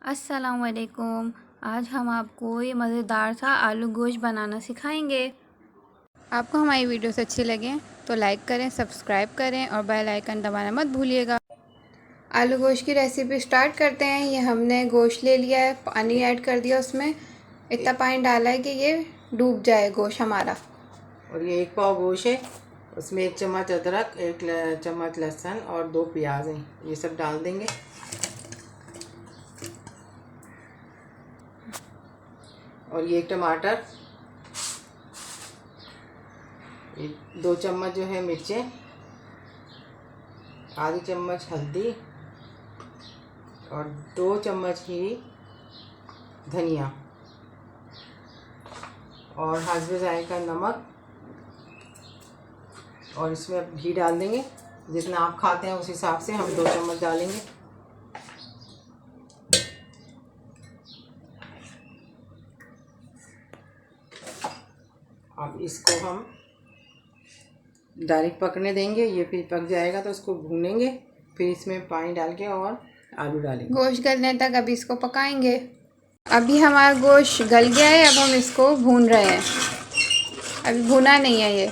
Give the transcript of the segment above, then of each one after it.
अस्सलामुअलैकुम। आज हम आपको ये मज़ेदार सा आलू गोश्त बनाना सिखाएंगे। आपको हमारी वीडियोस अच्छी लगें तो लाइक करें, सब्सक्राइब करें और बेल आइकन दबाना मत भूलिएगा। आलू गोश्त की रेसिपी स्टार्ट करते हैं। ये हमने गोश्त ले लिया है, पानी ऐड कर दिया, उसमें इतना पानी डाला है कि ये डूब जाए गोश्त हमारा। और ये 1 पाव गोश्त है, उसमें 1 चम्मच अदरक, 1 चम्मच लहसुन और 2 प्याज हैं। ये सब डाल देंगे। और ये 1 टमाटर, 2 चम्मच जो है मिर्चें, आधी चम्मच हल्दी और 2 चम्मच ही धनिया और हस्बे जायका नमक। और इसमें घी डाल देंगे, जितना आप खाते हैं उस हिसाब से हम 2 चम्मच डालेंगे। अब इसको हम डायरेक्ट पकने देंगे, ये फिर पक जाएगा तो इसको भूनेंगे, फिर इसमें पानी डाल के और आलू डालेंगे। गोश्त गलने तक अभी इसको पकाएंगे। अभी हमारा गोश्त गल गया है, अब हम इसको भून रहे हैं। अभी भुना नहीं है ये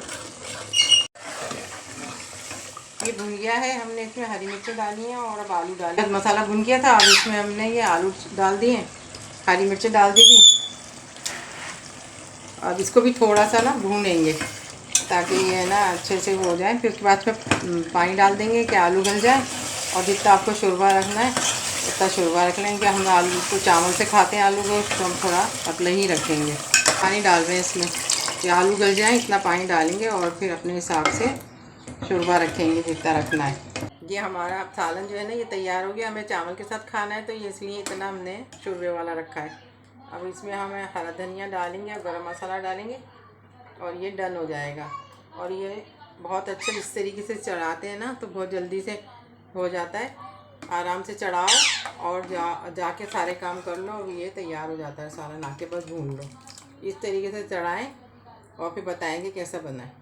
भुन गया है, हमने इसमें हरी मिर्ची डाली है और अब आलू डाले। मसाला भुन गया था, अब इसमें हमने ये आलू डाल दिए, हरी मिर्ची डाल दी थी। अब इसको भी थोड़ा सा ना भूनेंगे ताकि ये ना अच्छे से हो जाए। फिर उसके बाद में पानी डाल देंगे कि आलू गल जाए। और जितना आपको शोरबा रखना है उतना शोरबा रख लेंगे। हम आलू को चावल से खाते हैं, आलू को तो हम थोड़ा पतला ही रखेंगे। पानी डाल रहे हैं इसमें कि आलू गल जाए, इतना पानी डालेंगे और फिर अपने हिसाब से शोरबा रखेंगे जितना रखना है। ये हमारा सालन जो है ना ये तैयार हो गया। हमें चावल के साथ खाना है तो ये इसलिए इतना हमने शोरबे वाला रखा है। अब इसमें हम हरा धनिया डालेंगे और गरम मसाला डालेंगे और ये डन हो जाएगा। और ये बहुत अच्छे इस तरीके से चढ़ाते हैं ना तो बहुत जल्दी से हो जाता है। आराम से चढ़ाओ और जाके सारे काम कर लो और ये तैयार हो जाता है सालन। आके बस भून लो। इस तरीके से चढ़ाएं और फिर बताएंगे कैसा बना है।